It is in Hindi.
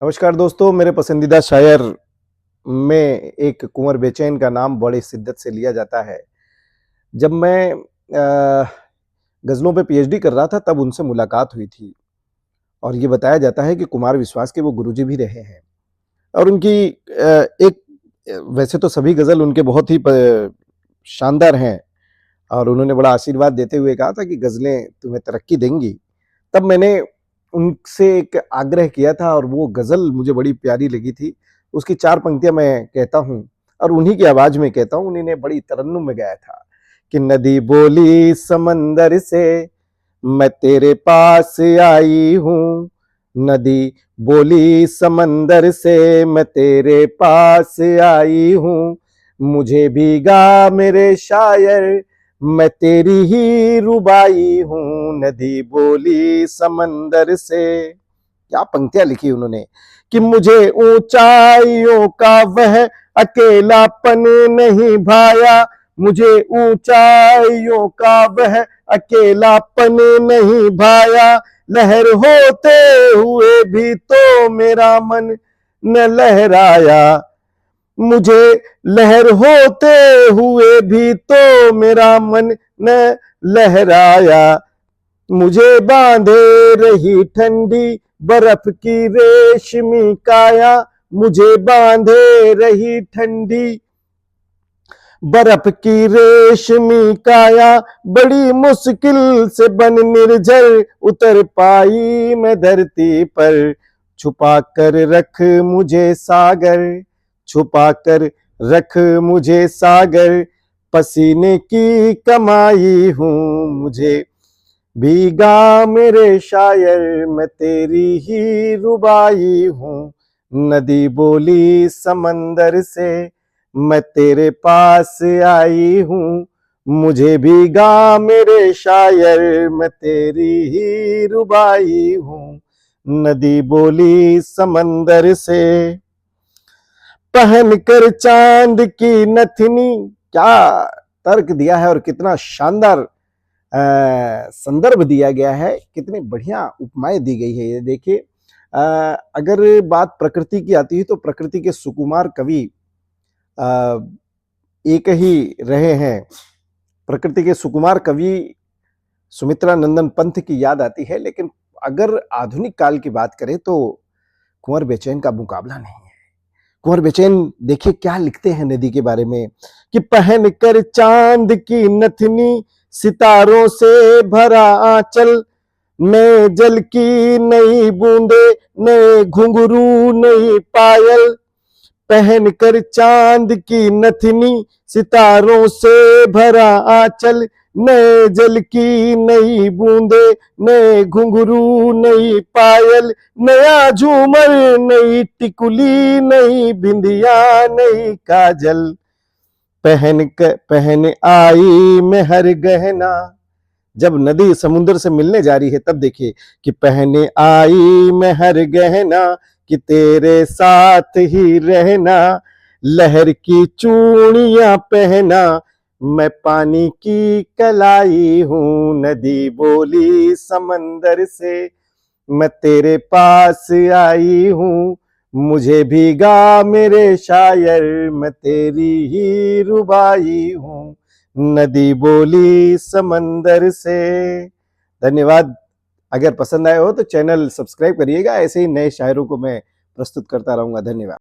नमस्कार दोस्तों, मेरे पसंदीदा शायर में एक कुँवर बेचैन का नाम बड़ी शिद्दत से लिया जाता है। जब मैं गज़लों पे पीएचडी कर रहा था तब उनसे मुलाकात हुई थी और ये बताया जाता है कि कुमार विश्वास के वो गुरुजी भी रहे हैं और उनकी एक वैसे तो सभी गज़ल उनके बहुत ही प शानदार हैं और उन्होंने बड़ा आशीर्वाद देते हुए कहा था कि गज़लें तुम्हें तरक्की देंगी। तब मैंने उनसे एक आग्रह किया था और वो गज़ल मुझे बड़ी प्यारी लगी थी। उसकी 4 पंक्तियाँ मैं कहता हूँ और उन्हीं की आवाज़ में कहता हूँ, उन्हीं ने बड़ी तरन्नुम में गाया था कि नदी बोली समंदर से मैं तेरे पास आई हूँ, नदी बोली समंदर से मैं तेरे पास आई हूँ, मुझे भीगा मेरे शायर मैं तेरी ही रुबाई हूँ, नदी बोली समंदर से। क्या पंक्तियां लिखी उन्होंने कि मुझे ऊंचाइयों का वह अकेलापन नहीं भाया, मुझे ऊंचाइयों का वह अकेलापन नहीं भाया, लहर होते हुए भी तो मेरा मन न लहराया, मुझे लहर होते हुए भी तो मेरा मन न लहराया, मुझे बांधे रही ठंडी बर्फ की रेशमी काया, मुझे बांधे रही ठंडी बर्फ की रेशमी काया, बड़ी मुश्किल से बन निर्जर उतर पाई मैं धरती पर, छुपा कर रख मुझे सागर, छुपा कर रख मुझे सागर, पसीने की कमाई हूँ, मुझे भीगा मेरे शायर मैं तेरी ही रुबाई हूँ, नदी बोली समंदर से मैं तेरे पास आई हूँ, मुझे भीगा मेरे शायर मैं तेरी ही रुबाई हूँ, नदी बोली समंदर से। पहन कर चांद की नथनी, क्या तर्क दिया है और कितना शानदार संदर्भ दिया गया है, कितनी बढ़िया उपमाएं दी गई है। ये देखिए, अगर बात प्रकृति की आती है तो प्रकृति के सुकुमार कवि एक ही रहे हैं। प्रकृति के सुकुमार कवि सुमित्रा नंदन पंत की याद आती है, लेकिन अगर आधुनिक काल की बात करें तो कुंवर बेचैन का मुकाबला नहीं है। कुंवर बेचैन देखिए क्या लिखते हैं नदी के बारे में कि पहन कर चांद की नथनी सितारों से भरा आंचल, मैं जल की नई बूंदे नए घुंघरू नई पायल, पहन कर चांद की नथनी सितारों से भरा आंचल, नए जल की नई बूंदे नए घुंघरू नई पायल, नया झूमर नई टिकुली नई बिंदिया नई काजल, पहन आई मैं हर गहना। जब नदी समुद्र से मिलने जा रही है तब देखिए कि पहने आई मैं हर गहना कि तेरे साथ ही रहना, लहर की चूड़ियां पहना मैं पानी की कलाई हूँ, नदी बोली समंदर से मैं तेरे पास आई हूँ, मुझे भीगा मेरे शायर मैं तेरी ही रुबाई हूँ, नदी बोली समंदर से। धन्यवाद। अगर पसंद आए हो तो चैनल सब्सक्राइब करिएगा, ऐसे ही नए शायरों को मैं प्रस्तुत करता रहूंगा। धन्यवाद।